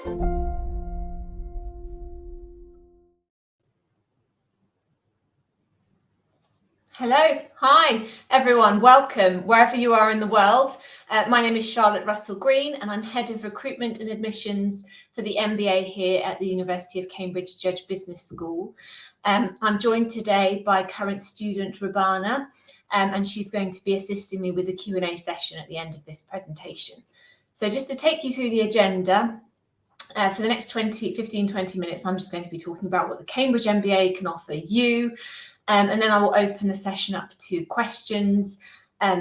Hello, hi everyone, welcome wherever you are in the world. My name is Charlotte Russell-Green and I'm Head of Recruitment and Admissions for the MBA here at the University of Cambridge Judge Business School. I'm joined today by current student Rabana and she's going to be assisting me with the Q&A session at the end of this presentation. So just to take you through the agenda, for the next 15-20 minutes, I'm just going to be talking about what the Cambridge MBA can offer you. And then I will open the session up to questions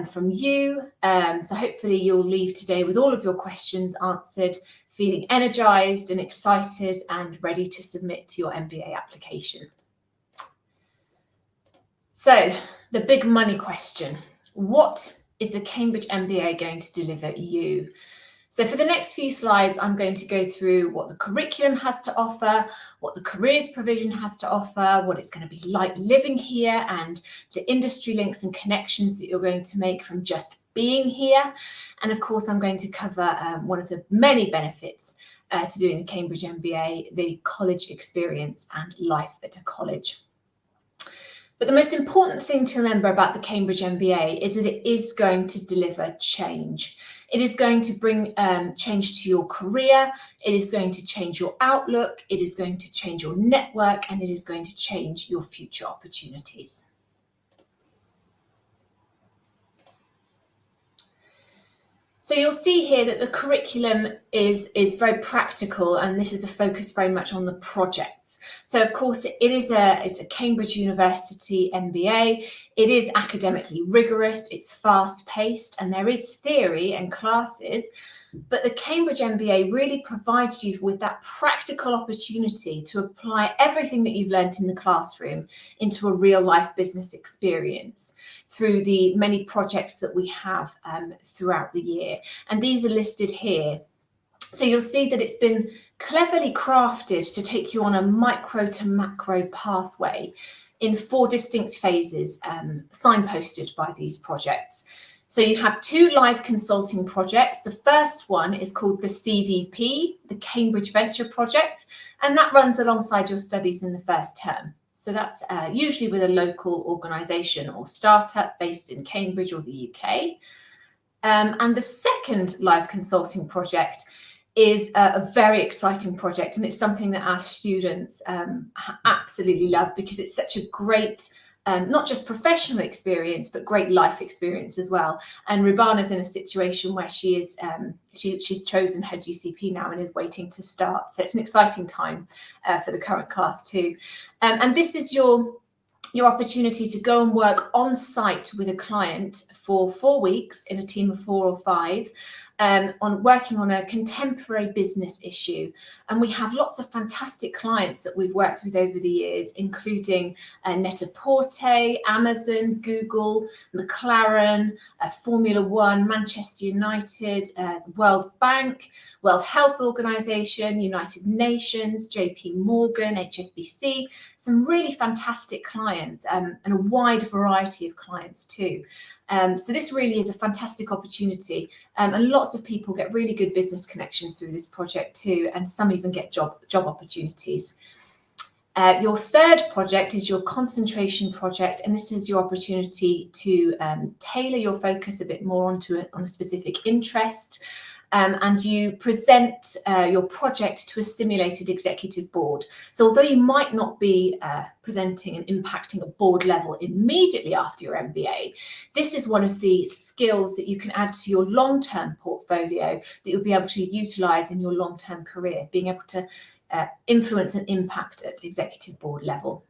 from you. So hopefully you'll leave today with all of your questions answered, feeling energized and excited and ready to submit your MBA application. So the big money question, what is the Cambridge MBA going to deliver you? So for the next few slides, I'm going to go through what the curriculum has to offer, what the careers provision has to offer, what it's going to be like living here, and the industry links and connections that you're going to make from just being here. And of course, I'm going to cover one of the many benefits to doing the Cambridge MBA, the college experience and life at a college. But the most important thing to remember about the Cambridge MBA is that it is going to deliver change. It is going to bring change to your career. It is going to change your outlook. It is going to change your network, and it is going to change your future opportunities. So you'll see here that the curriculum is very practical, and this is a focus very much on the projects. So of course it's a Cambridge University MBA. It is academically rigorous, it's fast paced, and there is theory and classes, but the Cambridge MBA really provides you with that practical opportunity to apply everything that you've learnt in the classroom into a real life business experience through the many projects that we have throughout the year. And these are listed here. So you'll see that it's been cleverly crafted to take you on a micro to macro pathway in 4 distinct phases, signposted by these projects. So you have 2 live consulting projects. The first one is called the CVP, the Cambridge Venture Project, and that runs alongside your studies in the first term. So that's usually with a local organisation or startup based in Cambridge or the UK. And the second live consulting project is a very exciting project, and it's something that our students absolutely love because it's such a great not just professional experience, but great life experience as well. And Rabana's in a situation where she is she's chosen her GCP now and is waiting to start. So it's an exciting time for the current class too. And this is your opportunity to go and work on site with a client for 4 weeks in a team of 4 or 5. On working on a contemporary business issue. And we have lots of fantastic clients that we've worked with over the years, including Net-a-Porter, Amazon, Google, McLaren, Formula One, Manchester United, World Bank, World Health Organization, United Nations, JP Morgan, HSBC, some really fantastic clients and a wide variety of clients too. So this really is a fantastic opportunity, and lots of people get really good business connections through this project too, and some even get job opportunities. Your third project is your concentration project, and this is your opportunity to tailor your focus a bit more on a specific interest. And you present your project to a simulated executive board. So although you might not be presenting and impacting a board level immediately after your MBA, this is one of the skills that you can add to your long-term portfolio that you'll be able to utilise in your long-term career, being able to influence and impact at executive board level.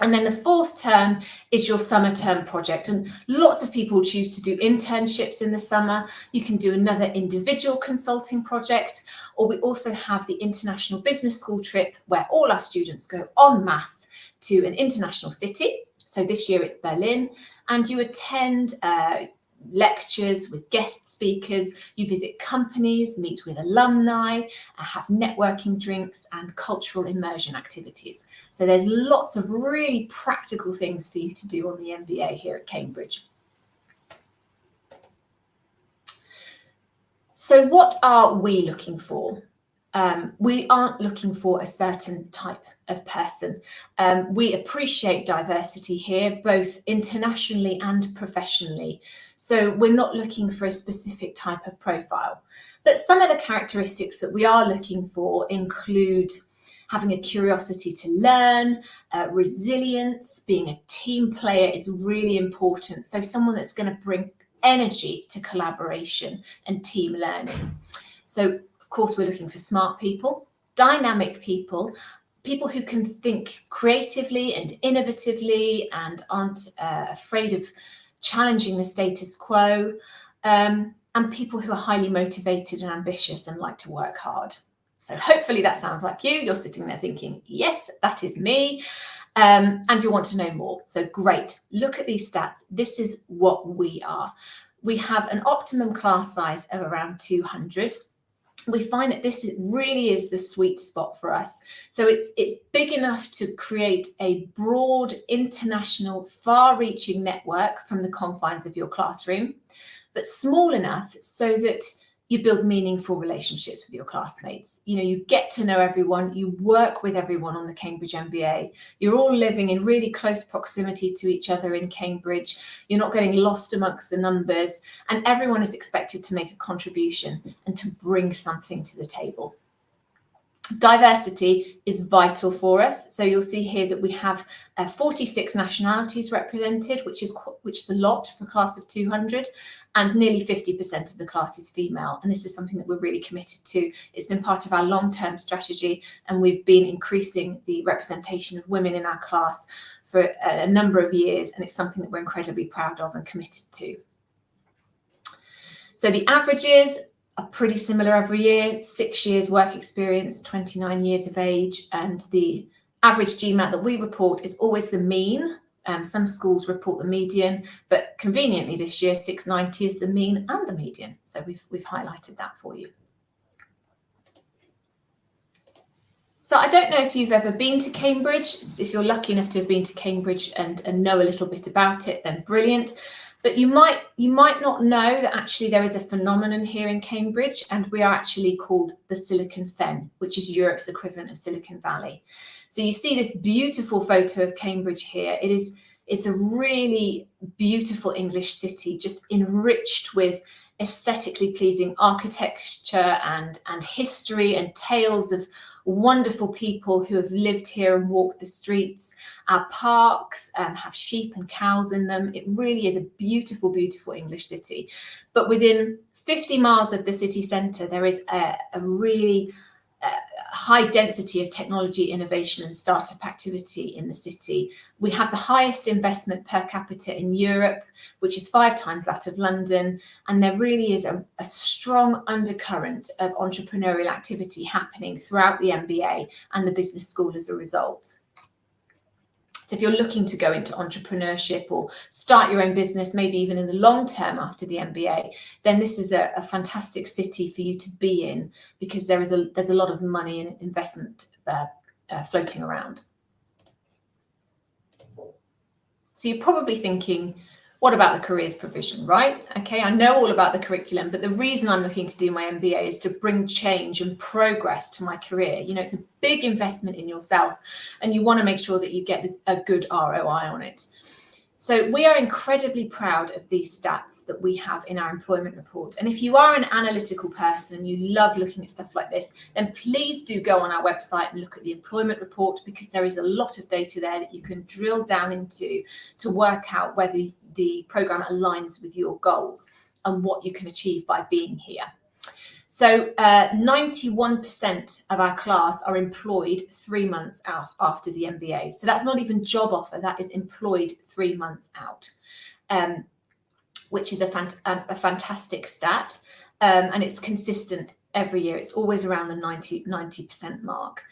And then the fourth term is your summer term project, and lots of people choose to do internships in the summer. You can do another individual consulting project, or we also have the International Business School trip where all our students go en masse to an international city. So this year it's Berlin, and you attend lectures with guest speakers, you visit companies, meet with alumni, have networking drinks and cultural immersion activities. So there's lots of really practical things for you to do on the MBA here at Cambridge. So what are we looking for? We aren't looking for a certain type of person. We appreciate diversity here, both internationally and professionally. So we're not looking for a specific type of profile. But some of the characteristics that we are looking for include having a curiosity to learn, resilience, being a team player is really important. So someone that's going to bring energy to collaboration and team learning. So of course, we're looking for smart people, dynamic people, people who can think creatively and innovatively and aren't afraid of challenging the status quo, and people who are highly motivated and ambitious and like to work hard. So hopefully that sounds like you. You're sitting there thinking, yes, that is me. And you want to know more. So great. Look at these stats. This is what we are. We have an optimum class size of around 200. We find that this really is the sweet spot for us. So it's big enough to create a broad, international, far-reaching network from the confines of your classroom, but small enough so that you build meaningful relationships with your classmates. You know, you get to know everyone, you work with everyone on the Cambridge MBA. You're all living in really close proximity to each other in Cambridge. You're not getting lost amongst the numbers, and everyone is expected to make a contribution and to bring something to the table. Diversity is vital for us. So you'll see here that we have 46 nationalities represented, which is a lot for a class of 200, and nearly 50% of the class is female. And this is something that we're really committed to. It's been part of our long-term strategy, and we've been increasing the representation of women in our class for a number of years, and it's something that we're incredibly proud of and committed to. So the averages are pretty similar every year: 6 years work experience, 29 years of age, and the average GMAT that we report is always the mean. Some schools report the median, but conveniently this year 690 is the mean and the median. So we've highlighted that for you. So I don't know if you've ever been to Cambridge. If you're lucky enough to have been to Cambridge and know a little bit about it, then brilliant. But you might not know that actually there is a phenomenon here in Cambridge, and we are actually called the Silicon Fen, which is Europe's equivalent of Silicon Valley. So you see this beautiful photo of Cambridge here. It's a really beautiful English city, just enriched with aesthetically pleasing architecture and history and tales of wonderful people who have lived here and walked the streets. Our parks have sheep and cows in them. It really is a beautiful, beautiful English city. But within 50 miles of the city centre, there is a really high density of technology, innovation and startup activity in the city. We have the highest investment per capita in Europe, which is 5 times that of London. And there really is a strong undercurrent of entrepreneurial activity happening throughout the MBA and the business school as a result. So if you're looking to go into entrepreneurship or start your own business, maybe even in the long term after the MBA, then this is a fantastic city for you to be in, because there's a lot of money and investment floating around. So you're probably thinking, what about the careers provision, right? Okay, I know all about the curriculum, but the reason I'm looking to do my MBA is to bring change and progress to my career. You know, it's a big investment in yourself, and you want to make sure that you get a good ROI on it. So we are incredibly proud of these stats that we have in our employment report. And if you are an analytical person and you love looking at stuff like this, then please do go on our website and look at the employment report, because there is a lot of data there that you can drill down into to work out whether the programme aligns with your goals and what you can achieve by being here. So 91% of our class are employed 3 months out after the MBA. So that's not even job offer, that is employed 3 months out, which is a fantastic stat. And it's consistent every year. It's always around the 90% mark.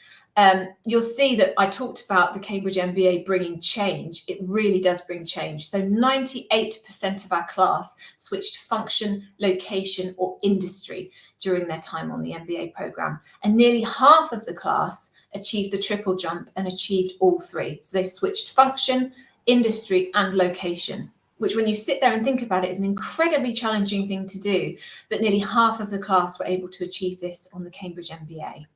You'll see that I talked about the Cambridge MBA bringing change. It really does bring change. So 98% of our class switched function, location or industry during their time on the MBA programme. And nearly half of the class achieved the triple jump and achieved all 3. So they switched function, industry and location. which when you sit there and think about it is an incredibly challenging thing to do, but nearly half of the class were able to achieve this on the Cambridge MBA.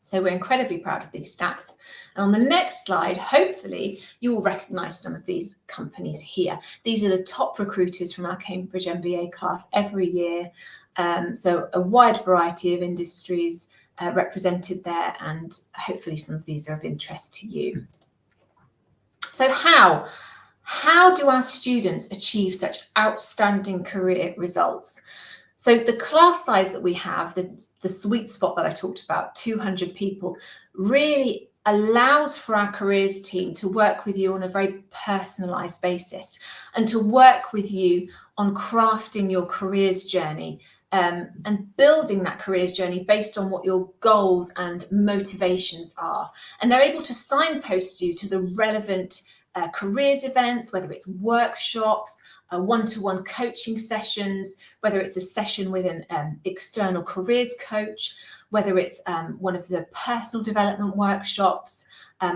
So we're incredibly proud of these stats. And on the next slide, hopefully you will recognise some of these companies here. These are the top recruiters from our Cambridge MBA class every year. So a wide variety of industries represented there, and hopefully some of these are of interest to you. So how do our students achieve such outstanding career results? So the class size that we have, the sweet spot that I talked about, 200 people, really allows for our careers team to work with you on a very personalised basis and to work with you on crafting your careers journey and building that careers journey based on what your goals and motivations are. And they're able to signpost you to the relevant careers events, whether it's workshops, one-to-one coaching sessions, whether it's a session with an external careers coach, whether it's one of the personal development workshops,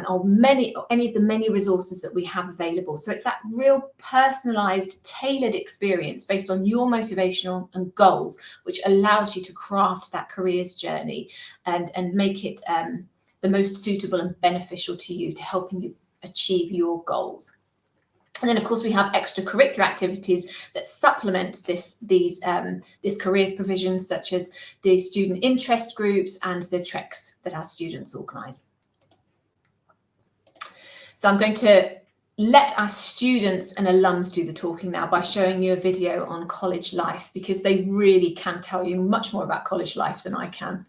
or any of the many resources that we have available. So it's that real personalized, tailored experience based on your motivation and goals, which allows you to craft that careers journey and make it the most suitable and beneficial to you, to helping you achieve your goals. And then, of course, we have extracurricular activities that supplement these careers provisions, such as the student interest groups and the treks that our students organise. So I'm going to let our students and alums do the talking now by showing you a video on college life, because they really can tell you much more about college life than I can.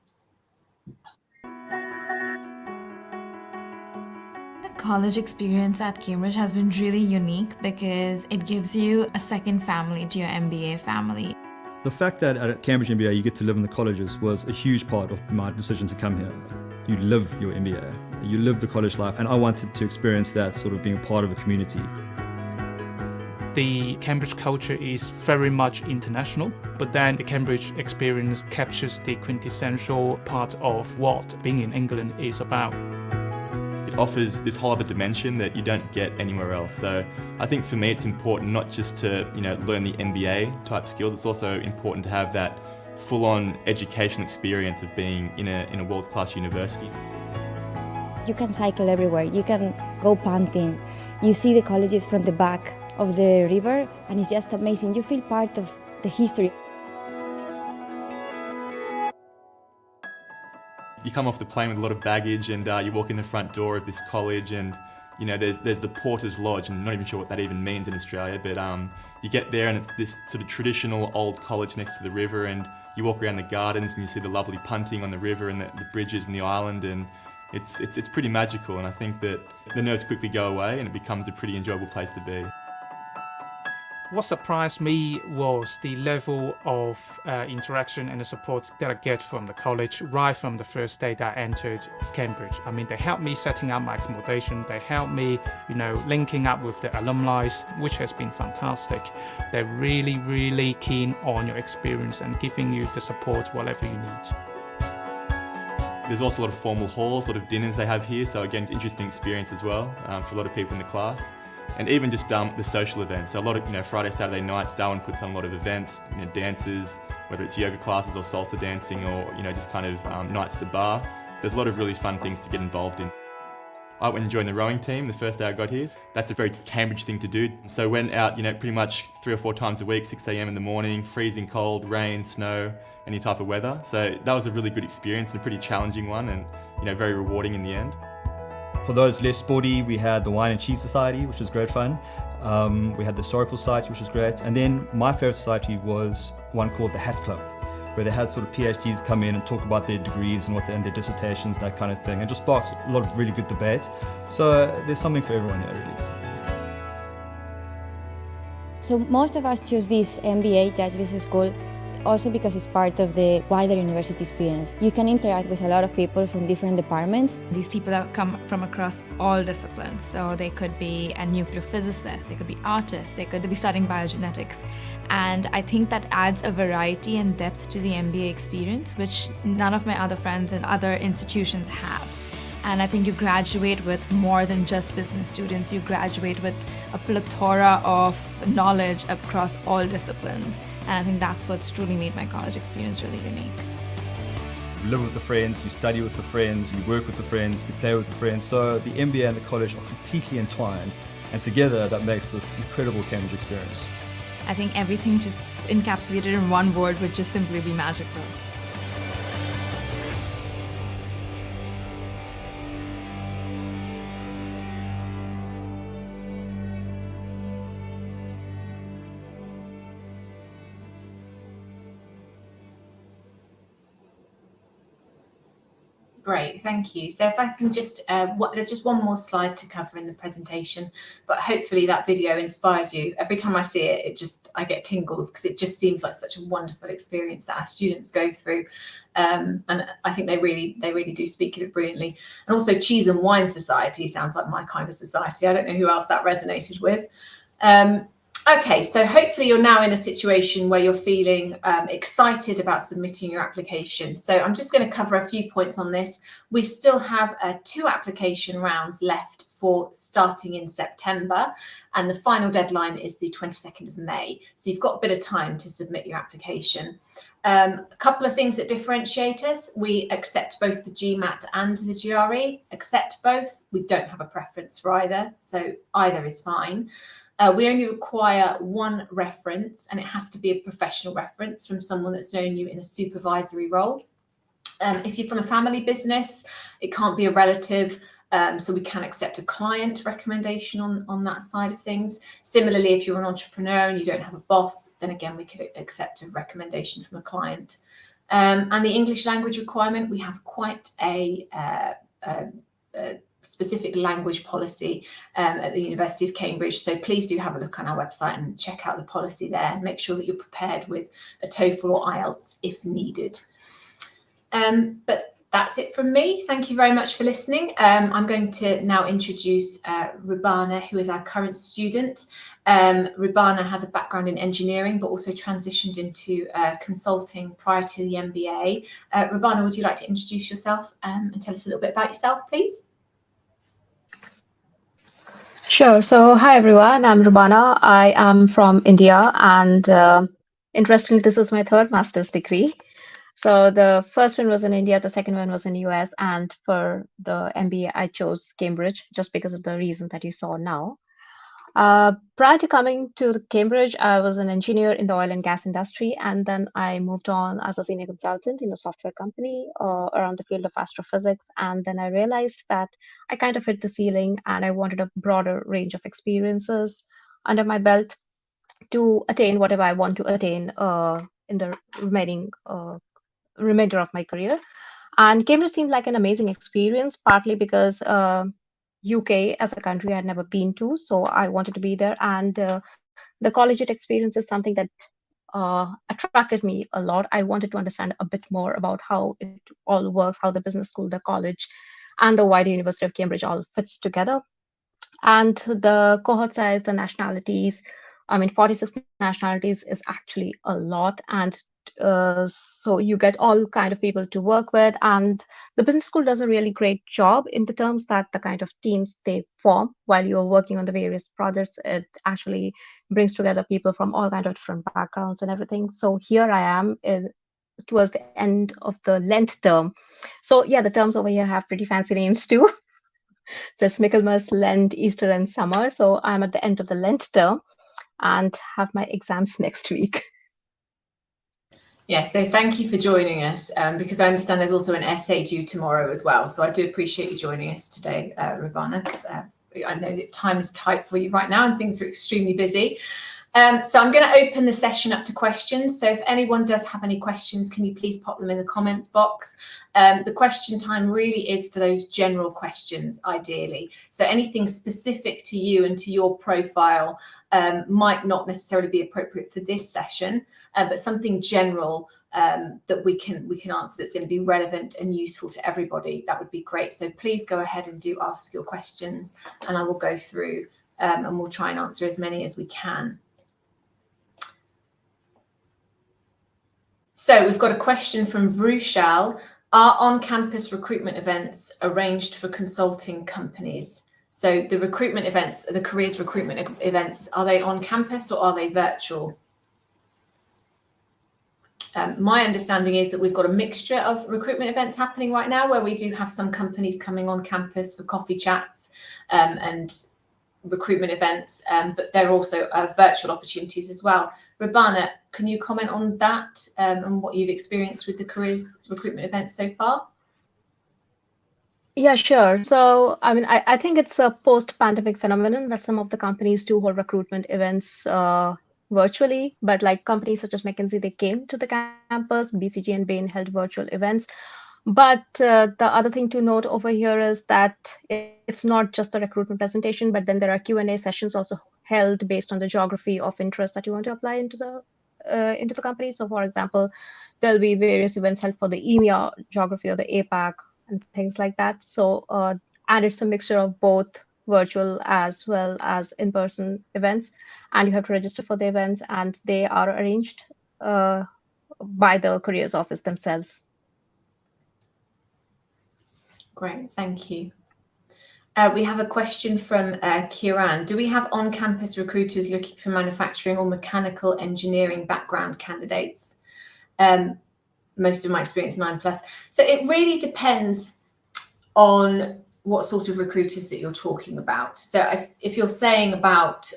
College experience at Cambridge has been really unique because it gives you a second family to your MBA family. The fact that at Cambridge MBA you get to live in the colleges was a huge part of my decision to come here. You live your MBA, you live the college life, and I wanted to experience that, sort of being a part of a community. The Cambridge culture is very much international, but then the Cambridge experience captures the quintessential part of what being in England is about. It offers this whole other dimension that you don't get anywhere else. So I think for me it's important not just to learn the MBA type skills, it's also important to have that full-on educational experience of being in a world-class university. You can cycle everywhere, you can go punting, you see the colleges from the back of the river, and it's just amazing. You feel part of the history. You come off the plane with a lot of baggage, and you walk in the front door of this college, and there's the Porter's Lodge, and I'm not even sure what that even means in Australia, but you get there and it's this sort of traditional old college next to the river, and you walk around the gardens and you see the lovely punting on the river and the bridges and the island, and it's pretty magical. And I think that the nerves quickly go away and it becomes a pretty enjoyable place to be. What surprised me was the level of interaction and the support that I get from the college right from the first day that I entered Cambridge. I mean, they helped me setting up my accommodation, they helped me, linking up with the alumni, which has been fantastic. They're really, really keen on your experience and giving you the support whatever you need. There's also a lot of formal halls, a lot of dinners they have here, so again, it's an interesting experience as well for a lot of people in the class. And even just the social events. So a lot of Friday, Saturday nights, Darwin puts on a lot of events, dances, whether it's yoga classes or salsa dancing, or just kind of nights at the bar. There's a lot of really fun things to get involved in. I went and joined the rowing team the first day I got here. That's a very Cambridge thing to do. So I went out, pretty much 3 or 4 times a week, 6 a.m. in the morning, freezing cold, rain, snow, any type of weather. So that was a really good experience and a pretty challenging one, and very rewarding in the end. For those less sporty, we had the Wine and Cheese Society, which was great fun. We had the Historical Society, which was great. And then my favorite society was one called the Hat Club, where they had sort of PhDs come in and talk about their degrees and and their dissertations, that kind of thing. And just sparked a lot of really good debates. So there's something for everyone here, really. So most of us choose this MBA, Jazz Business School, also because it's part of the wider university experience. You can interact with a lot of people from different departments. These people have come from across all disciplines. So they could be a nuclear physicist, they could be artists, they could be studying biogenetics. And I think that adds a variety and depth to the MBA experience, which none of my other friends in other institutions have. And I think you graduate with more than just business students. You graduate with a plethora of knowledge across all disciplines. And I think that's what's truly made my college experience really unique. You live with the friends, you study with the friends, you work with the friends, you play with the friends. So the MBA and the college are completely entwined. And together that makes this incredible Cambridge experience. I think everything just encapsulated in one word would just simply be magical. Great, thank you. So if I can just, there's just one more slide to cover in the presentation, but hopefully that video inspired you. Every time I see it, I get tingles because it just seems like such a wonderful experience that our students go through. And I think they really do speak of it brilliantly. And also Cheese and Wine Society sounds like my kind of society. I don't know who else that resonated with. Okay, so hopefully you're now in a situation where you're feeling excited about submitting your application. So I'm just going to cover a few points on this. We still have 2 application rounds left for starting in September, and the final deadline is the 22nd of May. So you've got a bit of time to submit your application. A couple of things that differentiate us: we accept both the GMAT and the GRE. Accept both. We don't have a preference for either, so either is fine. We only require 1 reference, and it has to be a professional reference from someone that's known you in a supervisory role. If you're from a family business, it can't be a relative, so we can accept a client recommendation on that side of things. Similarly, if you're an entrepreneur and you don't have a boss, then again, we could accept a recommendation from a client. And the English language requirement, we have quite a specific language policy at the University of Cambridge. So please do have a look on our website and check out the policy there and make sure that you're prepared with a TOEFL or IELTS if needed. But that's it from me. Thank you very much for listening. I'm going to now introduce Rubana, who is our current student. Rubana has a background in engineering, but also transitioned into consulting prior to the MBA. Rubana, would you like to introduce yourself and tell us a little bit about yourself, please? Sure. So, hi everyone. I'm Rubana. I am from India, and interestingly, this is my 3rd master's degree. So the first one was in India, the second one was in US, and for the MBA, I chose Cambridge just because of the reason that you saw now. Prior to coming to Cambridge, I was an engineer in the oil and gas industry, and then I moved on as a senior consultant in a software company around the field of astrophysics. And then I realized that I kind of hit the ceiling, and I wanted a broader range of experiences under my belt to attain whatever I want to attain in the remainder of my career. And Cambridge seemed like an amazing experience, partly because UK as a country I had never been to, so I wanted to be there. And the collegiate experience is something that attracted me a lot. I wanted to understand a bit more about how it all works, how the business school, the college, and the wider University of Cambridge all fits together. And the cohort size, the nationalities, 46 nationalities is actually a lot. And so you get all kind of people to work with, and the business school does a really great job in the terms that the kind of teams they form while you're working on the various projects, it actually brings together people from all kind of different backgrounds and everything. So here I am towards the end of the Lent term. So yeah, the terms over here have pretty fancy names too. So it's Michaelmas, Lent, Easter, and summer. So I'm at the end of the Lent term and have my exams next week. Yeah, so thank you for joining us, because I understand there's also an essay due tomorrow as well. So I do appreciate you joining us today, Rubana, because I know that time is tight for you right now and things are extremely busy. So I'm going to open the session up to questions. So if anyone does have any questions, can you please pop them in the comments box? The question time really is for those general questions, ideally. So anything specific to you and to your profile might not necessarily be appropriate for this session, but something general that we can answer that's going to be relevant and useful to everybody, that would be great. So please go ahead and do ask your questions, and I will go through and we'll try and answer as many as we can. So we've got a question from Vrushal. Are on-campus recruitment events arranged for consulting companies? So the recruitment events, the careers recruitment events, are they on campus or are they virtual? My understanding is that we've got a mixture of recruitment events happening right now, where we do have some companies coming on campus for coffee chats and recruitment events, but there are also virtual opportunities as well. Rabana, can you comment on that and what you've experienced with the careers recruitment events so far? Yeah, sure. So, I mean, I think it's a post-pandemic phenomenon that some of the companies do hold recruitment events virtually, but like companies such as McKinsey, they came to the campus, BCG and Bain held virtual events. But the other thing to note over here is that it's not just the recruitment presentation, but then there are Q&A sessions also held based on the geography of interest that you want to apply into the company. So, for example, there'll be various events held for the EMEA geography or the APAC and things like that. So, and it's a mixture of both virtual as well as in-person events, and you have to register for the events, and they are arranged by the careers office themselves. Great, thank you. We have a question from Kiran. Do we have on-campus recruiters looking for manufacturing or mechanical engineering background candidates? Most of my experience 9+. So it really depends on what sort of recruiters that you're talking about. So if you're saying about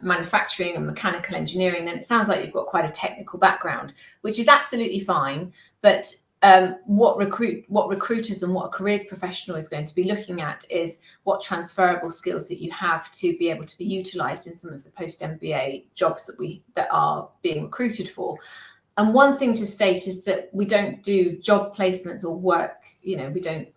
manufacturing and mechanical engineering, then it sounds like you've got quite a technical background, which is absolutely fine. But what recruiters and what a careers professional is going to be looking at is what transferable skills that you have to be able to be utilised in some of the post-MBA jobs that are being recruited for. And one thing to state is that we don't do job placements or work, we don't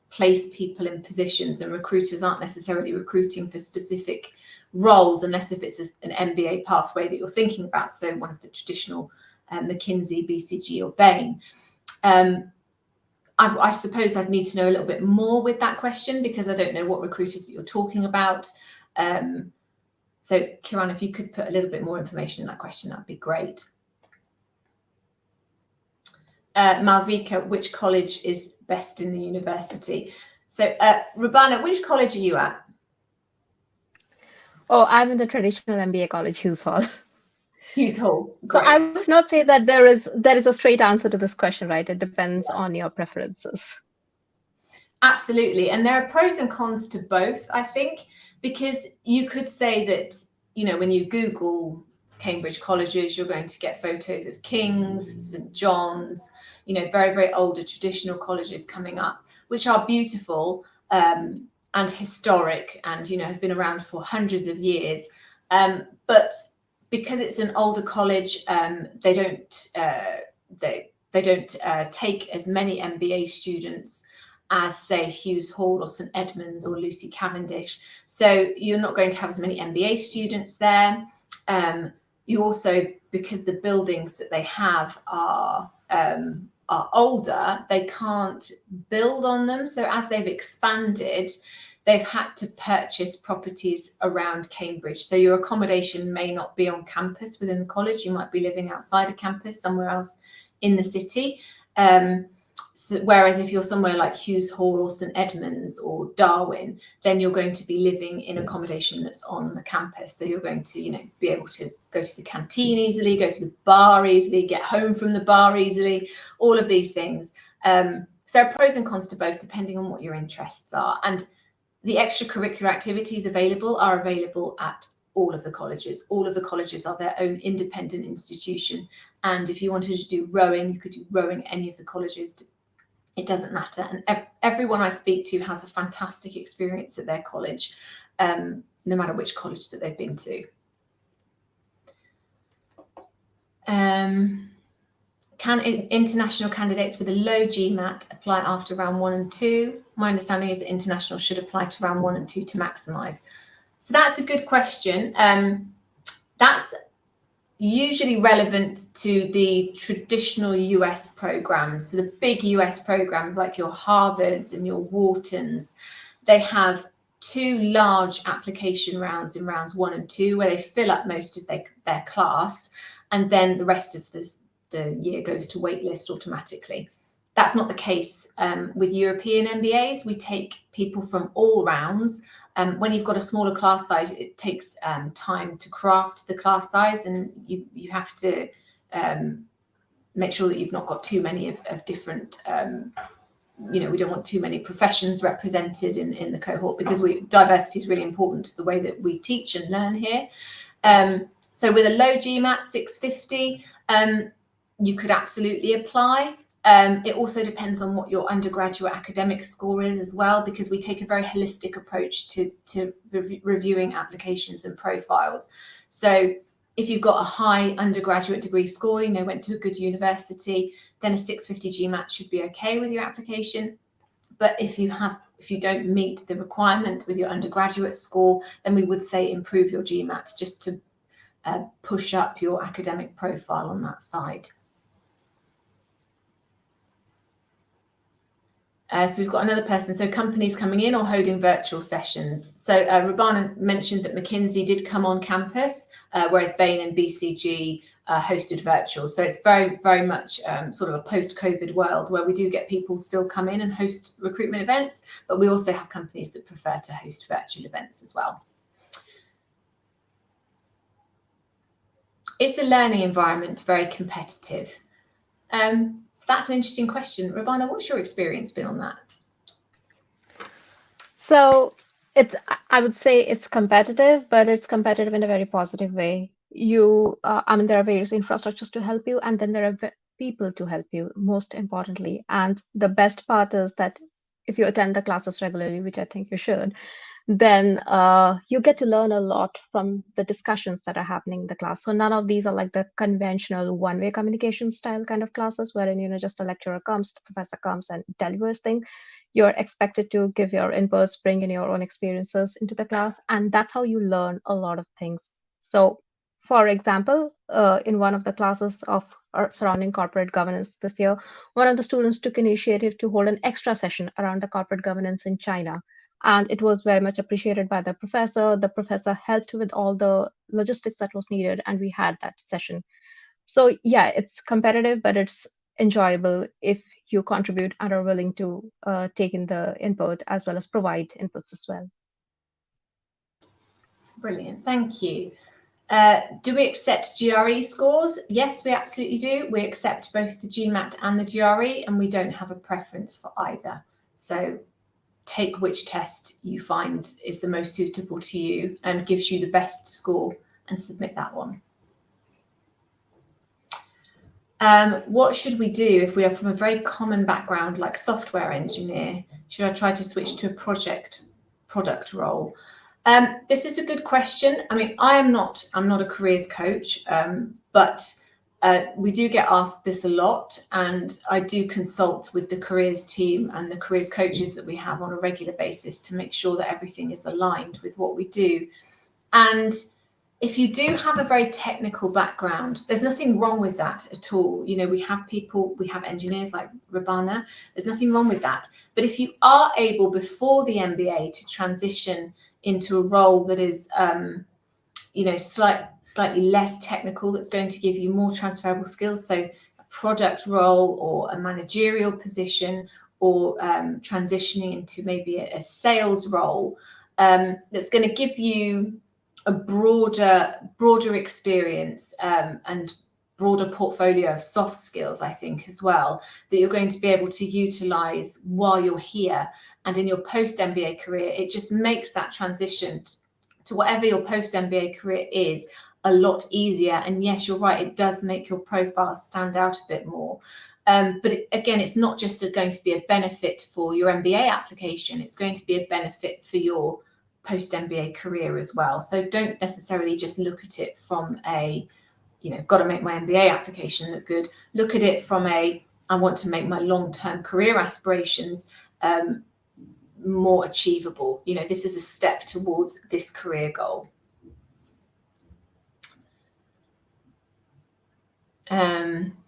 place people in positions, and recruiters aren't necessarily recruiting for specific roles unless if it's an MBA pathway that you're thinking about. So one of the traditional McKinsey, BCG or Bain. I suppose I'd need to know a little bit more with that question because I don't know what recruiters that you're talking about. So Kiran, if you could put a little bit more information in that question, that'd be great. Malvika, which college is best in the university? So Rabana, which college are you at? Oh, I'm in the traditional MBA college, Hughes Hall. Hughes Hall. So I would not say that there is a straight answer to this question, right? It depends on your preferences. Absolutely. And there are pros and cons to both, I think, because you could say that, when you Google Cambridge colleges, you're going to get photos of King's, St. John's, very, very older traditional colleges coming up, which are beautiful and historic and, have been around for hundreds of years. But because it's an older college, they don't take as many MBA students as, say, Hughes Hall or St Edmunds or Lucy Cavendish. So you're not going to have as many MBA students there. You also, because the buildings that they have are older, they can't build on them. So as they've expanded, they've had to purchase properties around Cambridge. So your accommodation may not be on campus within the college. You might be living outside of campus, somewhere else in the city. Whereas if you're somewhere like Hughes Hall or St Edmunds or Darwin, then you're going to be living in accommodation that's on the campus. So you're going to, be able to go to the canteen easily, go to the bar easily, get home from the bar easily, all of these things. So there are pros and cons to both, depending on what your interests are. And the extracurricular activities available are available at all of the colleges. All of the colleges are their own independent institution. And if you wanted to do rowing, you could do rowing at any of the colleges. It doesn't matter. And everyone I speak to has a fantastic experience at their college, no matter which college that they've been to. Can international candidates with a low GMAT apply after round 1 and 2? My understanding is that international should apply to round 1 and 2 to maximise. So that's a good question. That's usually relevant to the traditional US programs. So the big US programs like your Harvards and your Whartons, they have 2 large application rounds in rounds 1 and 2 where they fill up most of their class, and then the rest of the year goes to waitlist automatically. That's not the case with European MBAs. We take people from all rounds. When you've got a smaller class size, it takes time to craft the class size, and you have to make sure that you've not got too many of different, we don't want too many professions represented in the cohort, because diversity is really important to the way that we teach and learn here. So with a low GMAT 650, you could absolutely apply. It also depends on what your undergraduate academic score is as well, because we take a very holistic approach to reviewing applications and profiles. So if you've got a high undergraduate degree score, went to a good university, then a 650 GMAT should be okay with your application. But if you don't meet the requirement with your undergraduate score, then we would say improve your GMAT, just to push up your academic profile on that side. So we've got another person. So companies coming in or holding virtual sessions. So Rubana mentioned that McKinsey did come on campus, whereas Bain and BCG hosted virtual. So it's very, very much sort of a post-COVID world where we do get people still come in and host recruitment events, but we also have companies that prefer to host virtual events as well. Is the learning environment very competitive? So that's an interesting question. Rubana, what's your experience been on that? So I would say it's competitive, but it's competitive in a very positive way. There are various infrastructures to help you, and then there are people to help you, most importantly. And the best part is that if you attend the classes regularly, which I think you should, then you get to learn a lot from the discussions that are happening in the class. So none of these are like the conventional one-way communication style kind of classes wherein, just a lecturer comes, the professor comes and delivers things. You're expected to give your inputs, bring in your own experiences into the class, and that's how you learn a lot of things. So for example, in one of the classes of surrounding corporate governance this year, one of the students took initiative to hold an extra session around the corporate governance in China. And it was very much appreciated by the professor. The professor helped with all the logistics that was needed, and we had that session. So yeah, it's competitive, but it's enjoyable if you contribute and are willing to take in the input as well as provide inputs as well. Brilliant, thank you. Do we accept GRE scores? Yes, we absolutely do. We accept both the GMAT and the GRE, and we don't have a preference for either. So take which test you find is the most suitable to you and gives you the best score, and submit that one. What should we do if we are from a very common background like software engineer? Should I try to switch to a product role? This is a good question. I mean, I'm not a careers coach, but we do get asked this a lot, and I do consult with the careers team and the careers coaches that we have on a regular basis to make sure that everything is aligned with what we do. And if you do have a very technical background, there's nothing wrong with that at all. We have engineers like Rubana. There's nothing wrong with that. But if you are able before the MBA to transition into a role that is slightly less technical, that's going to give you more transferable skills, so a product role or a managerial position, or transitioning into maybe a sales role, that's going to give you a broader experience and broader portfolio of soft skills, I think, as well, that you're going to be able to utilize while you're here and in your post-MBA career. It just makes that transition to whatever your post-MBA career is a lot easier. And yes, you're right, it does make your profile stand out a bit more. But again, it's not just going to be a benefit for your MBA application, it's going to be a benefit for your post-MBA career as well. So don't necessarily just look at it from a, got to make my MBA application look good. Look at it from I want to make my long-term career aspirations more achievable. This is a step towards this career goal.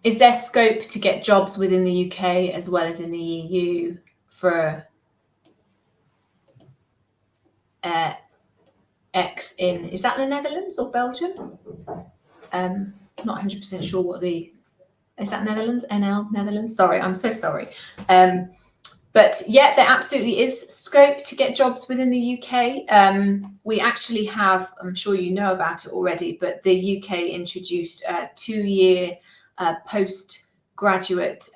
Is there scope to get jobs within the UK as well as in the EU for is that the Netherlands or Belgium? Not 100% sure what the Is that Netherlands? NL, Netherlands? Sorry, I'm so sorry. But yeah, there absolutely is scope to get jobs within the UK. We actually have, I'm sure you know about it already, but the UK introduced a 2-year postgraduate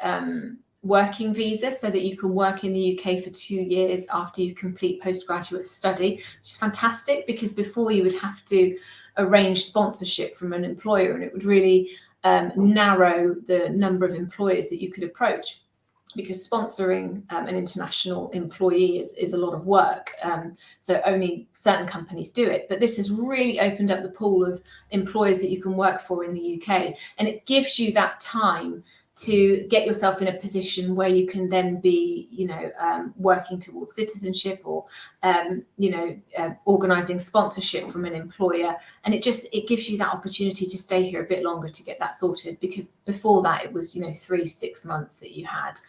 working visa, so that you can work in the UK for 2 years after you complete postgraduate study, which is fantastic, because before you would have to arrange sponsorship from an employer, and it would really narrow the number of employers that you could approach, because sponsoring an international employee is a lot of work. So only certain companies do it. But this has really opened up the pool of employers that you can work for in the UK. And it gives you that time to get yourself in a position where you can then be, working towards citizenship, or, organising sponsorship from an employer. And it gives you that opportunity to stay here a bit longer to get that sorted, because before that it was, 3-6 months that you had.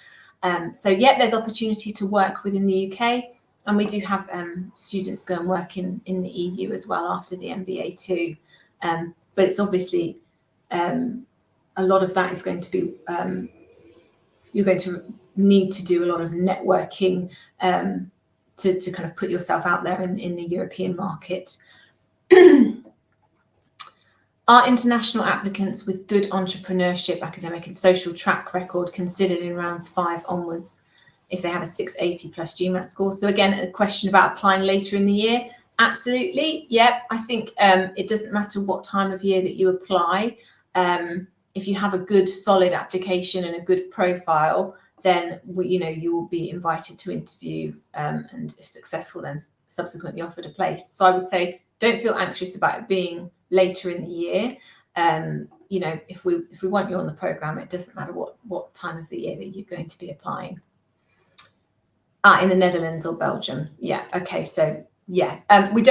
So yeah, there's opportunity to work within the UK, and we do have students go and work in the EU as well after the MBA too. But it's obviously a lot of that is going to be, you're going to need to do a lot of networking to kind of put yourself out there in the European market. Are international applicants with good entrepreneurship, academic and social track record considered in rounds 5 onwards if they have a 680 plus GMAT score? So again, a question about applying later in the year. Absolutely. Yeah, I think it doesn't matter what time of year that you apply. If you have a good solid application and a good profile, then you will be invited to interview, and if successful, then subsequently offered a place. So I would say don't feel anxious about it being later in the year. If we want you on the programme, it doesn't matter what time of the year that you're going to be applying. In the Netherlands or Belgium. Yeah. Okay. So yeah, we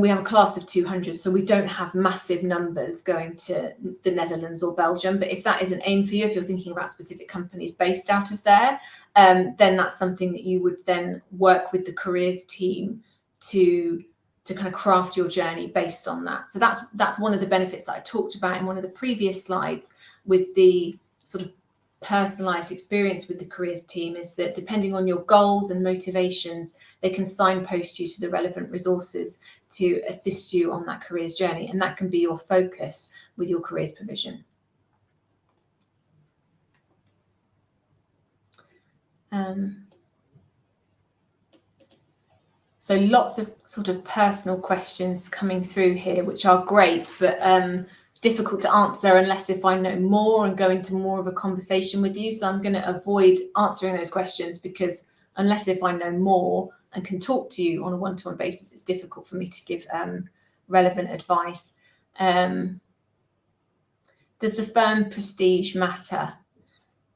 have a class of 200, so we don't have massive numbers going to the Netherlands or Belgium. But if that is an aim for you, if you're thinking about specific companies based out of there, then that's something that you would then work with the careers team to kind of craft your journey based on that. So that's one of the benefits that I talked about in one of the previous slides with the sort of personalized experience with the careers team, is that depending on your goals and motivations, they can signpost you to the relevant resources to assist you on that careers journey, and that can be your focus with your careers provision. So lots of sort of personal questions coming through here, which are great, but difficult to answer unless if I know more and go into more of a conversation with you. So I'm going to avoid answering those questions, because unless if I know more and can talk to you on a one-to-one basis, it's difficult for me to give relevant advice. Does the firm prestige matter?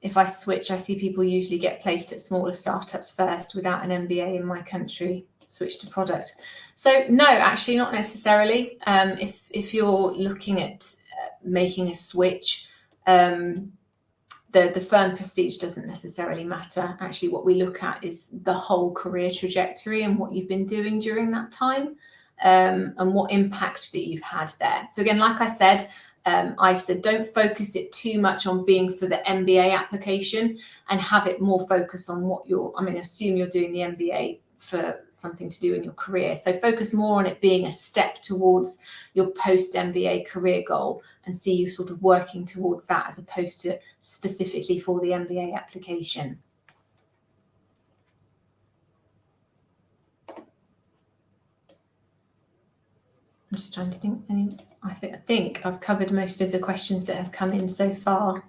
If I switch, I see people usually get placed at smaller startups first without an MBA in my country, switch to product. So no, actually not necessarily. If you're looking at making a switch, the firm prestige doesn't necessarily matter. Actually, what we look at is the whole career trajectory and what you've been doing during that time, and what impact that you've had there. So again, like I said, don't focus it too much on being for the MBA application, and have it more focus on what assume you're doing the MBA for something to do in your career. So focus more on it being a step towards your post-MBA career goal, and see you sort of working towards that, as opposed to specifically for the MBA application. I'm just trying to think. I think I've covered most of the questions that have come in so far.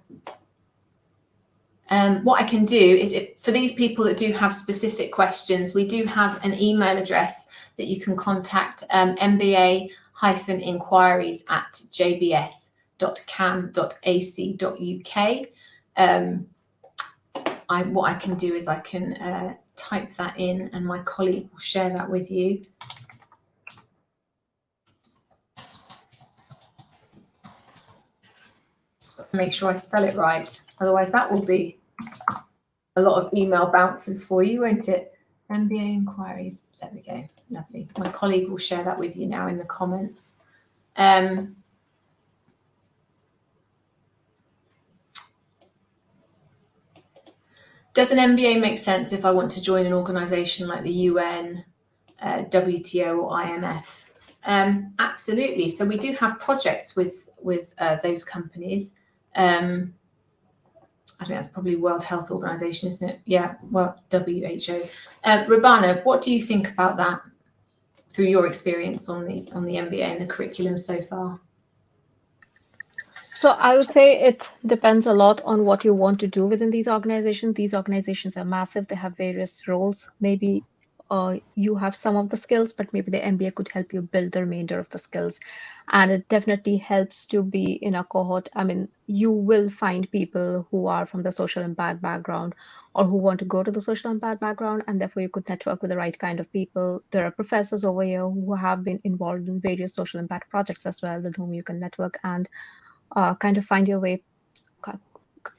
What I can do is, for these people that do have specific questions, we do have an email address that you can contact, mba-hyphen-inquiries@jbs.cam.ac.uk. What I can do is I can type that in, and my colleague will share that with you. Make sure I spell it right, otherwise that will be a lot of email bounces for you, won't it? MBA inquiries, there we go, lovely. My colleague will share that with you now in the comments. Does an MBA make sense if I want to join an organisation like the UN, WTO or IMF? Absolutely. So we do have projects with those companies. I think that's probably World Health Organization, isn't it? Yeah, well, WHO. Rubana, what do you think about that through your experience on the MBA and the curriculum so far? So I would say it depends a lot on what you want to do within these organizations. These organizations are massive. They have various roles. Maybe you have some of the skills, but maybe the MBA could help you build the remainder of the skills. And it definitely helps to be in a cohort. I mean, you will find people who are from the social impact background or who want to go to the social impact background, and therefore you could network with the right kind of people. There are professors over here who have been involved in various social impact projects as well, with whom you can network and kind of find your way,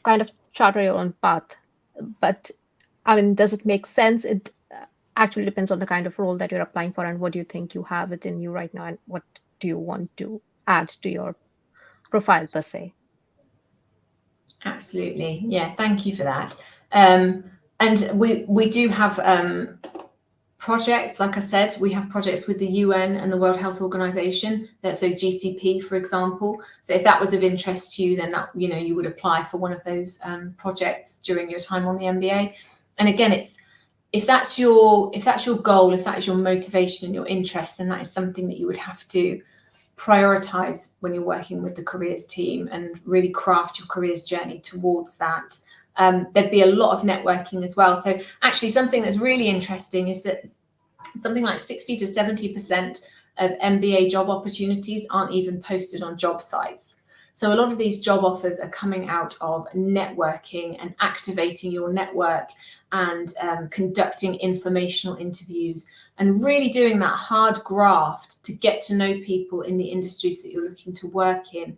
kind of charter your own path. But I mean, does it make sense? It actually depends on the kind of role that you're applying for and what do you think you have within you right now and what do you want to add to your profile per se. Absolutely. Yeah, thank you for that. And we do have projects, like I said, we have projects with the UN and the World Health Organization, so GCP, for example. So if that was of interest to you, then that, you know, you would apply for one of those projects during your time on the MBA. And again, if that's your goal, if that is your motivation and your interest, then that is something that you would have to prioritize when you're working with the careers team and really craft your careers journey towards that. There'd be a lot of networking as well. So actually something that's really interesting is that something like 60 to 70% of MBA job opportunities aren't even posted on job sites. So a lot of these job offers are coming out of networking and activating your network and conducting informational interviews and really doing that hard graft to get to know people in the industries that you're looking to work in.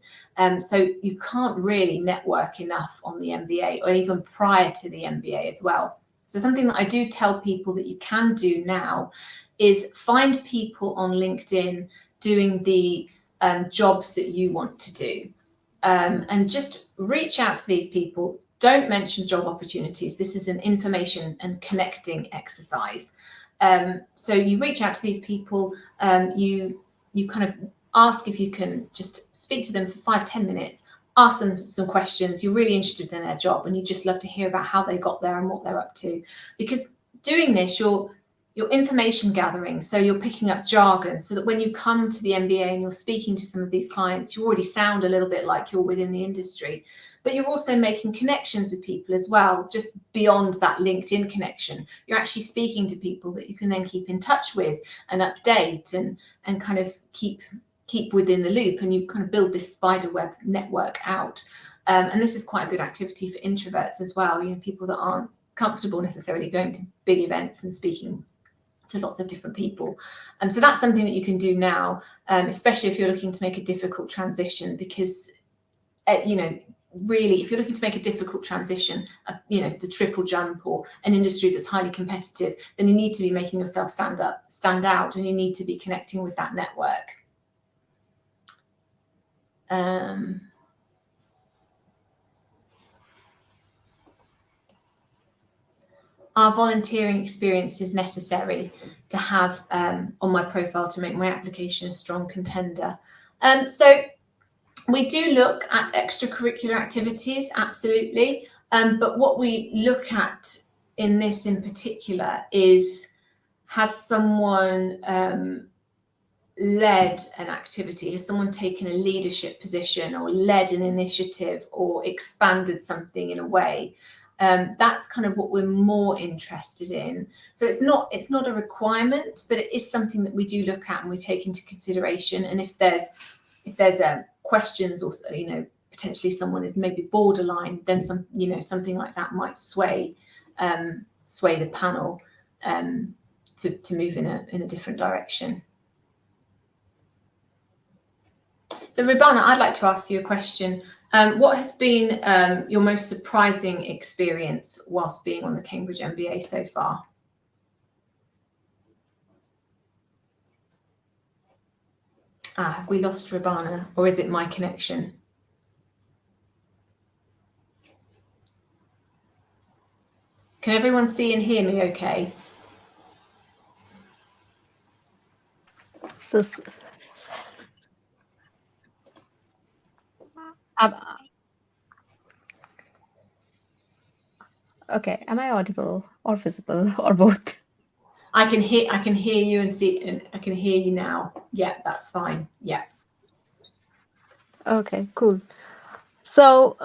So you can't really network enough on the MBA or even prior to the MBA as well. So something that I do tell people that you can do now is find people on LinkedIn doing the jobs that you want to do. And just reach out to these people. Don't mention job opportunities. This is an information and connecting exercise. So you reach out to these people, you kind of ask if you can just speak to them for 5-10 minutes, ask them some questions. You're really interested in their job and you just love to hear about how they got there and what they're up to. Because doing this, you're information gathering, so you're picking up jargon so that when you come to the MBA and you're speaking to some of these clients, you already sound a little bit like you're within the industry, but you're also making connections with people as well, just beyond that LinkedIn connection. You're actually speaking to people that you can then keep in touch with and update and kind of keep within the loop, and you kind of build this spiderweb network out. And this is quite a good activity for introverts as well, you know, people that aren't comfortable necessarily going to big events and speaking to lots of different people. So that's something that you can do now, especially if you're looking to make a difficult transition, because, you know, really, if you're looking to make a difficult transition, you know, the triple jump or an industry that's highly competitive, then you need to be making yourself stand out, and you need to be connecting with that network. Are volunteering experiences necessary to have on my profile to make my application a strong contender? So we do look at extracurricular activities, absolutely. But what we look at in this in particular is, has someone led an activity? Has someone taken a leadership position or led an initiative or expanded something in a way? That's kind of what we're more interested in. So it's not a requirement, but it is something that we do look at and we take into consideration. And if there's questions, or, you know, potentially someone is maybe borderline, then something like that might sway the panel to move in a different direction. So Rubana, I'd like to ask you a question. What has been your most surprising experience whilst being on the Cambridge MBA so far? Have we lost Rubana, or is it my connection? Can everyone see and hear me okay? So, okay, am I audible or visible or both? I can hear you and see, and I can hear you now. Yeah, that's fine. Yeah. Okay, cool. So,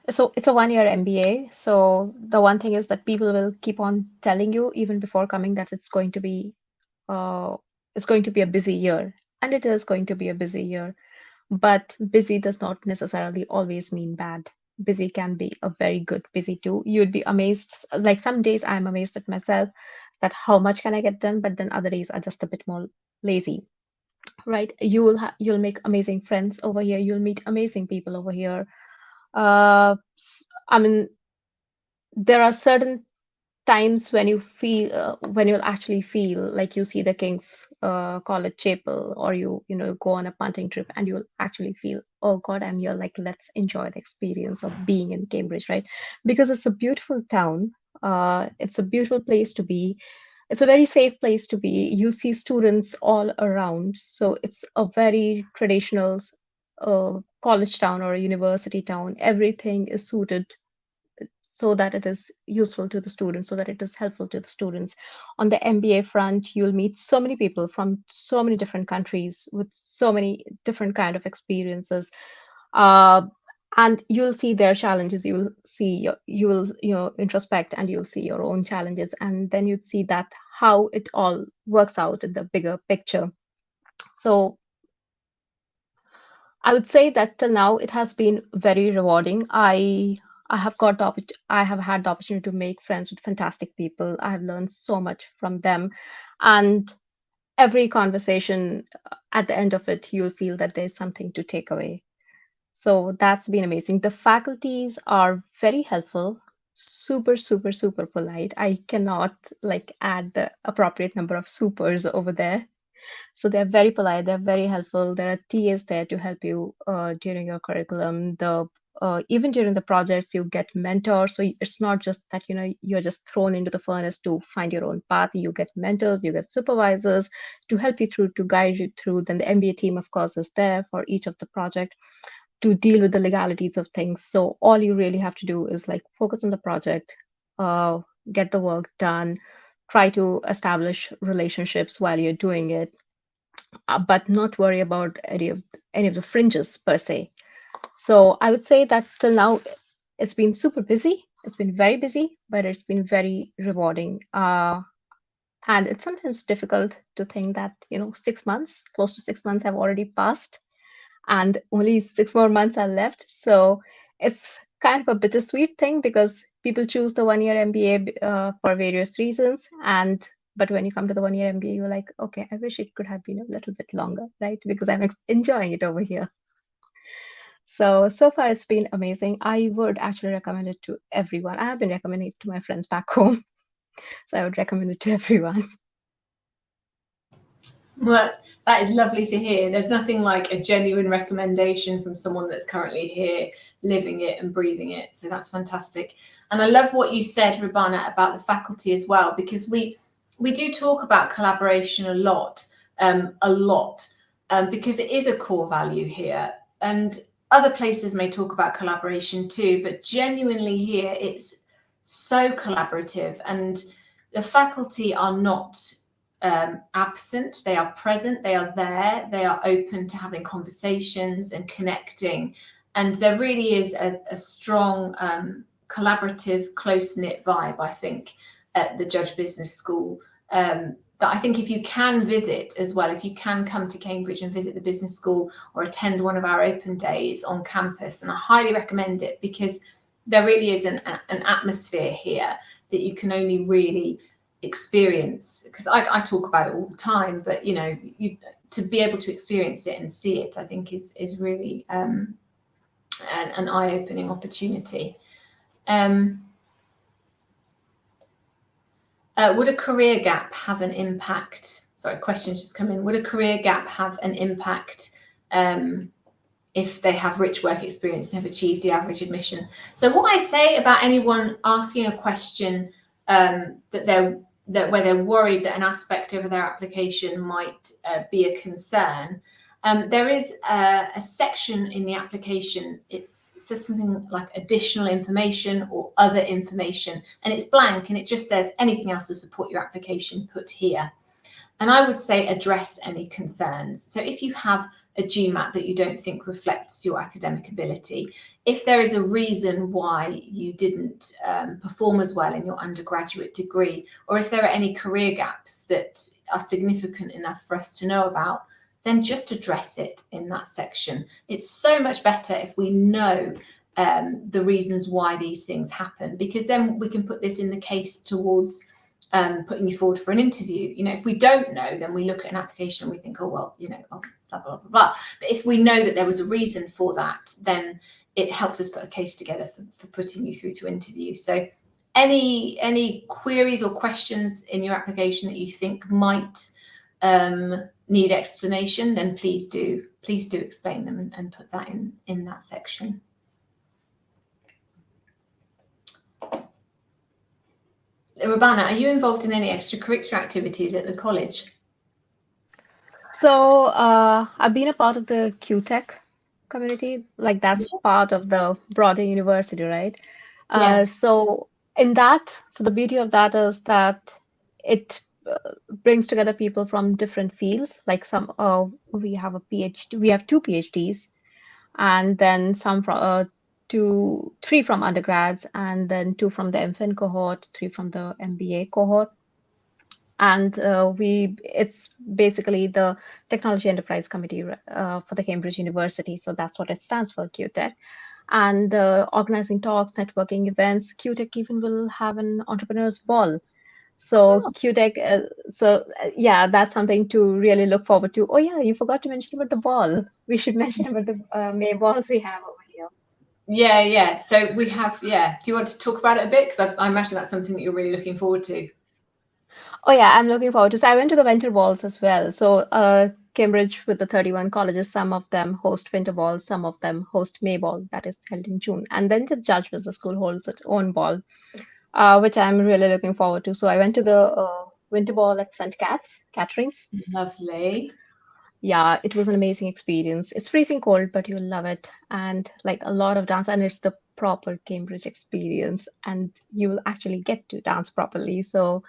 it's a 1-year MBA. So the one thing is that people will keep on telling you even before coming that it's going to be a busy year, and it is going to be a busy year. But busy does not necessarily always mean bad. Busy can be a very good busy too. You'd be amazed. Like some days I'm amazed at myself that how much can I get done, but then other days are just a bit more lazy, right? You'll make amazing friends over here. You'll meet amazing people over here. I mean, there are certain times when when you'll actually feel like you see the King's College Chapel, or you know go on a punting trip and you'll actually feel, oh God, I'm here, like let's enjoy the experience of being in Cambridge, right? Because it's a beautiful town. It's a beautiful place to be. It's a very safe place to be. You see students all around, so it's a very traditional college town or a university town. Everything is suited so that it is useful to the students, so that it is helpful to the students. On the MBA front, you'll meet so many people from so many different countries with so many different kind of experiences. And you'll see their challenges. You will introspect, and you'll see your own challenges, and then you'd see that how it all works out in the bigger picture. So I would say that till now it has been very rewarding. I have had the opportunity to make friends with fantastic people. I have learned so much from them, and every conversation, at the end of it, you'll feel that there's something to take away. So that's been amazing. The faculties are very helpful, super, super, super polite. I cannot like add the appropriate number of supers over there. So they're very polite, they're very helpful. There are TAs there to help you during your curriculum. Even during the projects, you get mentors. So it's not just that you're just thrown into the furnace to find your own path. You get mentors, you get supervisors to help you through, to guide you through. Then the MBA team, of course, is there for each of the project to deal with the legalities of things. So all you really have to do is like focus on the project, get the work done, try to establish relationships while you're doing it, but not worry about any of the fringes per se. So I would say that till now it's been super busy. It's been very busy, but it's been very rewarding. And it's sometimes difficult to think that 6 months, close to 6 months, have already passed, and only 6 more months are left. So it's kind of a bittersweet thing, because people choose the 1-year MBA for various reasons, but when you come to the 1-year MBA, you're like, okay, I wish it could have been a little bit longer, right? Because I'm enjoying it over here. So far it's been amazing. I would actually recommend it to everyone. I have been recommending it to my friends back home. So I would recommend it to everyone. Well, that is lovely to hear. There's nothing like a genuine recommendation from someone that's currently here, living it and breathing it. So that's fantastic. And I love what you said, Rubana, about the faculty as well, because we do talk about collaboration a lot, because it is a core value here. And other places may talk about collaboration too, but genuinely here it's so collaborative, and the faculty are not absent. They are present, they are there, they are open to having conversations and connecting, and there really is a strong collaborative, close-knit vibe, I think, at the Judge Business School, that I think if you can visit as well, if you can come to Cambridge and visit the business school or attend one of our open days on campus, then I highly recommend it, because there really is an atmosphere here that you can only really experience, because I talk about it all the time, but to be able to experience it and see it, I think is really an eye-opening opportunity. Would a career gap have an impact? Sorry, questions just come in. Would a career gap have an impact if they have rich work experience and have achieved the average admission. So what I say about anyone asking a question where they're worried that an aspect of their application might be a concern, there is a section in the application. It says something like additional information or other information, and it's blank, and it just says anything else to support your application, put here. And I would say address any concerns. So if you have a GMAT that you don't think reflects your academic ability, if there is a reason why you didn't perform as well in your undergraduate degree, or if there are any career gaps that are significant enough for us to know about, then just address it in that section. It's so much better if we know the reasons why these things happen, because then we can put this in the case towards putting you forward for an interview. If we don't know, then we look at an application and we think, oh, well, blah, blah, blah, blah, blah. But if we know that there was a reason for that, then it helps us put a case together for putting you through to interview. So any queries or questions in your application that you think might need explanation, then please do explain them and put that in that section. Rubana, are you involved in any extracurricular activities at the college? So I've been a part of the QTech community, like that's part of the broader university, right? Yeah. So the beauty of that is that it brings together people from different fields. Like we have a PhD, we have 2 PhDs, and then some from 3 from undergrads, and then 2 from the MPhil cohort, 3 from the MBA cohort. And it's basically the Technology Enterprise Committee for the Cambridge University. So that's what it stands for, QTech. And organizing talks, networking events. QTech even will have an entrepreneurs ball. So QTech, yeah, that's something to really look forward to. Oh yeah, you forgot to mention about the ball. We should mention about the May balls we have over here. Yeah. So we have, do you want to talk about it a bit? Because I imagine that's something that you're really looking forward to. Oh yeah, I'm looking forward to. So I went to the winter balls as well. So Cambridge, with the 31 colleges, some of them host winter balls, some of them host May ball, that is held in June. And then the Judge was the school holds its own ball, which I'm really looking forward to. So I went to the winter ball at St. Catherine's. Lovely. Yeah, it was an amazing experience. It's freezing cold, but you'll love it. And like a lot of dance, and it's the proper Cambridge experience, and you will actually get to dance properly. So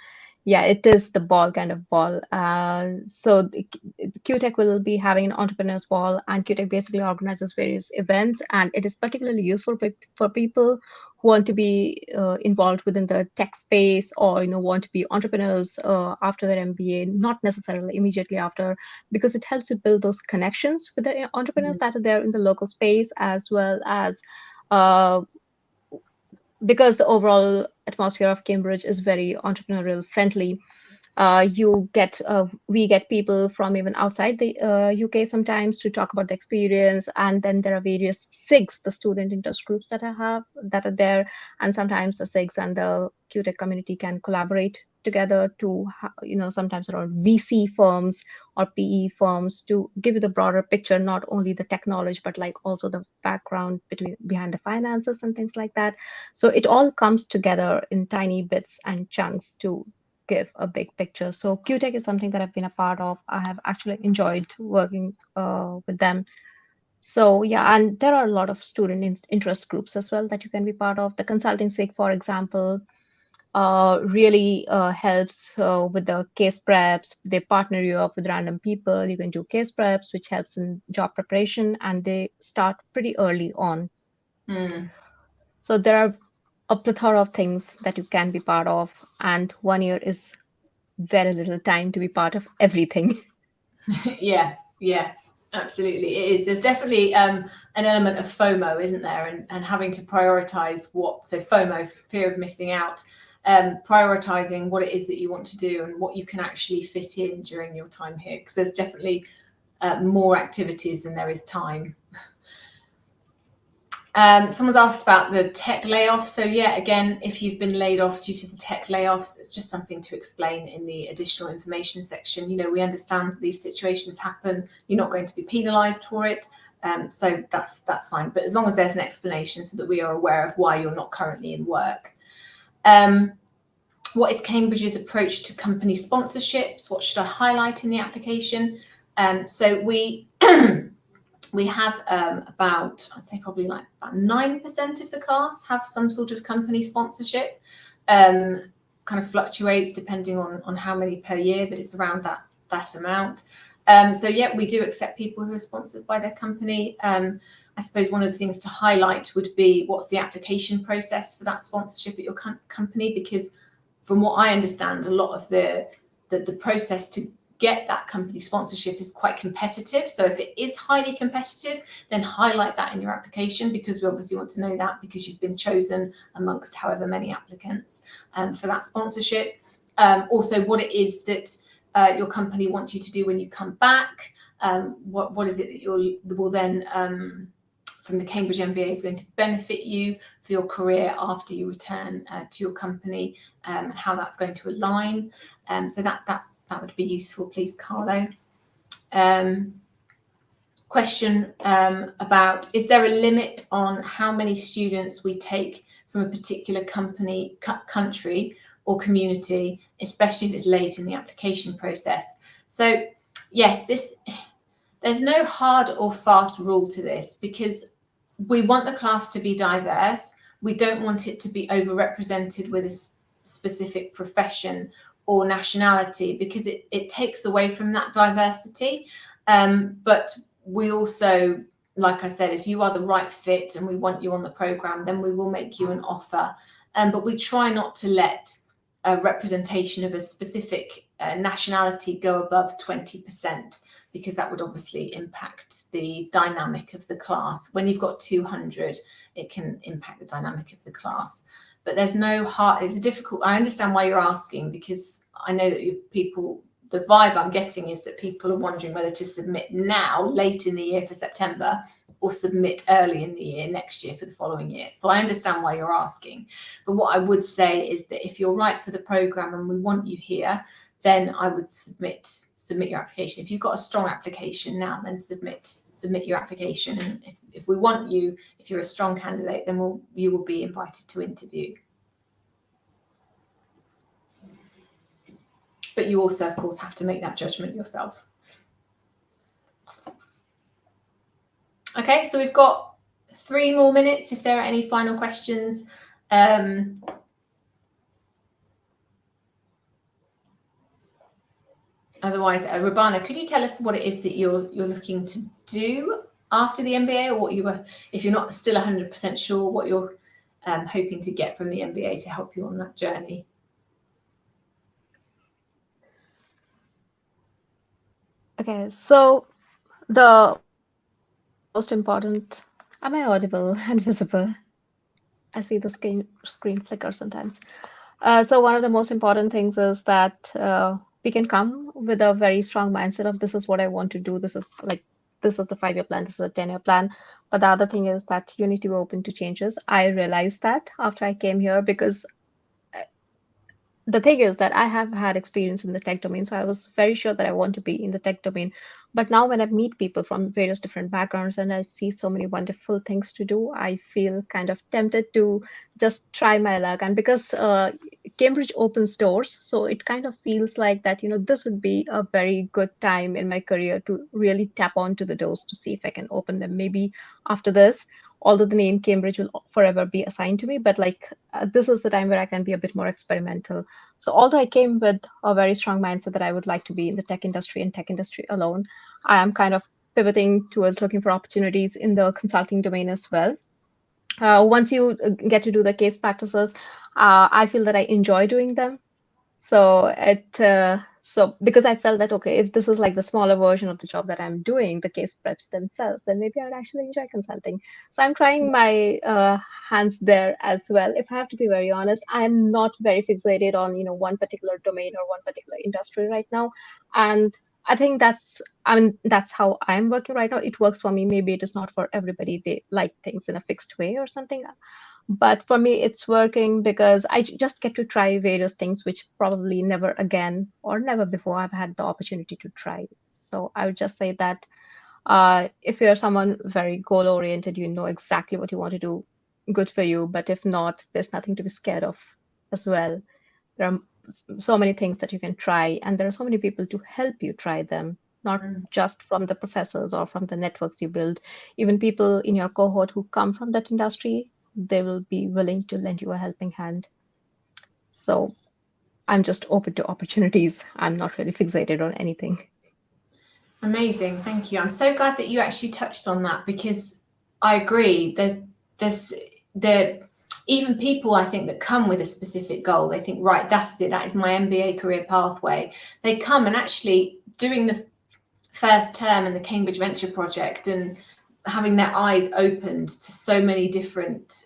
yeah, it is the ball kind of ball. So the QTech will be having an entrepreneurs ball, and QTech basically organizes various events, and it is particularly useful for people who want to be involved within the tech space, or want to be entrepreneurs after their MBA, not necessarily immediately after, because it helps to build those connections with the entrepreneurs that are there in the local space, as well as because the overall atmosphere of Cambridge is very entrepreneurial friendly. We get people from even outside the UK sometimes to talk about the experience, and then there are various SIGs, the student interest groups that are there, and sometimes the SIGs and the QTech community can collaborate together to, sometimes around VC firms or PE firms, to give you the broader picture, not only the tech knowledge, but like also the background behind the finances and things like that. So it all comes together in tiny bits and chunks to give a big picture. So QTech is something that I've been a part of. I have actually enjoyed working with them. So yeah, and there are a lot of student interest groups as well that you can be part of. The consulting SIG, for example, really helps with the case preps. They partner you up with random people. You can do case preps, which helps in job preparation, and they start pretty early on. So there are a plethora of things that you can be part of, and 1 year is very little time to be part of everything. Yeah, absolutely. It is. There's definitely an element of FOMO, isn't there? And having to prioritize so FOMO, fear of missing out, prioritizing what it is that you want to do and what you can actually fit in during your time here, because there's definitely more activities than there is time. Someone's asked about the tech layoff. So yeah, again, if you've been laid off due to the tech layoffs, it's just something to explain in the additional information section. You know, we understand these situations happen. You're not going to be penalised for it. So that's fine. But as long as there's an explanation so that we are aware of why you're not currently in work. What is Cambridge's approach to company sponsorships? What should I highlight in the application? So we we have about, I'd say probably like about 9% of the class have some sort of company sponsorship. Kind of fluctuates depending on how many per year, but it's around that amount. So yeah, we do accept people who are sponsored by their company. I suppose one of the things to highlight would be what's the application process for that sponsorship at your company, because from what I understand, a lot of the process to get that company sponsorship is quite competitive. So if it is highly competitive, then highlight that in your application, because we obviously want to know that, because you've been chosen amongst however many applicants for that sponsorship. Also, what it is that your company wants you to do when you come back. What is it that will then from the Cambridge MBA is going to benefit you for your career after you return to your company, and how that's going to align. So that would be useful, please, Carlo. Question about, is there a limit on how many students we take from a particular country or community, especially if it's late in the application process? So yes, there's no hard or fast rule to this, because we want the class to be diverse. We don't want it to be overrepresented with a specific profession or nationality, because it takes away from that diversity. But we also, like I said, if you are the right fit and we want you on the programme, then we will make you an offer. But we try not to let a representation of a specific nationality go above 20%, because that would obviously impact the dynamic of the class. When you've got 200, it can impact the dynamic of the class. But there's no hard, it's difficult. I understand why you're asking, because I know that the vibe I'm getting is that people are wondering whether to submit now, late in the year for September, or submit early in the year next year for the following year. So I understand why you're asking. But what I would say is that if you're right for the programme and we want you here, then I would submit your application. If you've got a strong application now, then submit your application. And if we want you, if you're a strong candidate, then you will be invited to interview. But you also, of course, have to make that judgment yourself. Okay, so we've got 3 more minutes if there are any final questions. Otherwise, Rabana, could you tell us what it is that you're looking to do after the MBA, or what if you're not still 100% sure, what you're hoping to get from the MBA to help you on that journey? Okay, so the most important, am I audible and visible? I see the screen flicker sometimes. So one of the most important things is that we can come with a very strong mindset of, this is what I want to do. This is the 5-year plan, this is a 10-year plan. But the other thing is that you need to be open to changes. I realized that after I came here, because the thing is that I have had experience in the tech domain, so I was very sure that I want to be in the tech domain. But now when I meet people from various different backgrounds and I see so many wonderful things to do, I feel kind of tempted to just try my luck. And because Cambridge opens doors, so it kind of feels like that, this would be a very good time in my career to really tap onto the doors to see if I can open them. Maybe after this, although the name Cambridge will forever be assigned to me, but this is the time where I can be a bit more experimental. So although I came with a very strong mindset that I would like to be in the tech industry and tech industry alone, I am kind of pivoting towards looking for opportunities in the consulting domain as well. Once you get to do the case practices, I feel that I enjoy doing them. So because I felt that, okay, if this is like the smaller version of the job that I'm doing, the case preps themselves, then maybe I would actually enjoy consulting. So I'm trying my hands there as well. If I have to be very honest, I'm not very fixated on, one particular domain or one particular industry right now. And I think that's how I'm working right now. It works for me. Maybe it is not for everybody. They like things in a fixed way or something. But for me, it's working because I just get to try various things which probably never again or never before I've had the opportunity to try. So I would just say that if you're someone very goal oriented, you know exactly what you want to do, good for you. But if not, there's nothing to be scared of as well. There are so many things that you can try, and there are so many people to help you try them, not just from the professors or from the networks you build. Even people in your cohort who come from that industry, they will be willing to lend you a helping hand. So I'm just open to opportunities. I'm not really fixated on anything. Amazing, thank you. I'm so glad that you actually touched on that, because I agree that even people, I think, that come with a specific goal, they think, right, that's it, that is my MBA career pathway. They come and actually doing the first term in the Cambridge Venture Project and having their eyes opened to so many different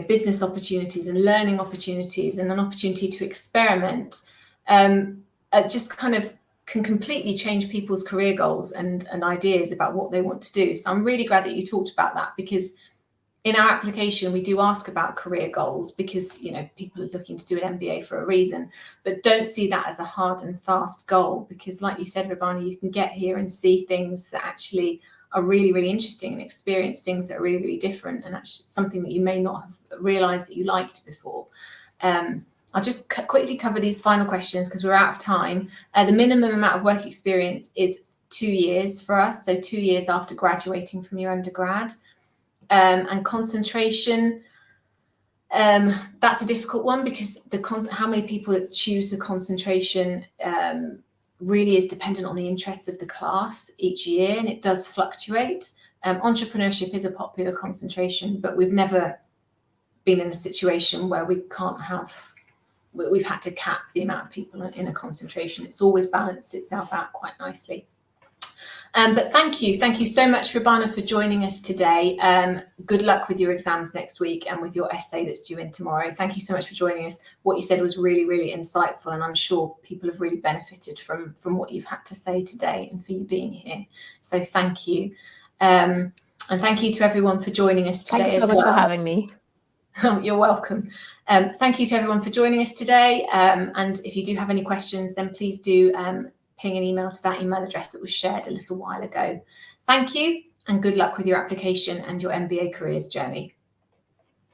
business opportunities and learning opportunities and an opportunity to experiment, just kind of can completely change people's career goals and ideas about what they want to do. So I'm really glad that you talked about that, because in our application, we do ask about career goals, because people are looking to do an MBA for a reason, but don't see that as a hard and fast goal, because like you said, Rabani, you can get here and see things that actually are really, really interesting and experience things that are really, really different, and actually something that you may not have realized that you liked before. I'll just quickly cover these final questions because we're out of time. The minimum amount of work experience is 2 years for us, so 2 years after graduating from your undergrad. And concentration, that's a difficult one, because how many people that choose the concentration really is dependent on the interests of the class each year, and it does fluctuate. Entrepreneurship is a popular concentration, but we've never been in a situation where we've had to cap the amount of people in a concentration. It's always balanced itself out quite nicely. But thank you so much, Rabana, for joining us today. Good luck with your exams next week and with your essay that's due in tomorrow. Thank you so much for joining us. What you said was really, really insightful, and I'm sure people have really benefited from what you've had to say today and for you being here. So thank you. And thank you to everyone for joining us today. Thank you so much for having me. Oh, you're welcome. Thank you to everyone for joining us today. And if you do have any questions, then please do ping an email to that email address that was shared a little while ago. Thank you, and good luck with your application and your MBA careers journey.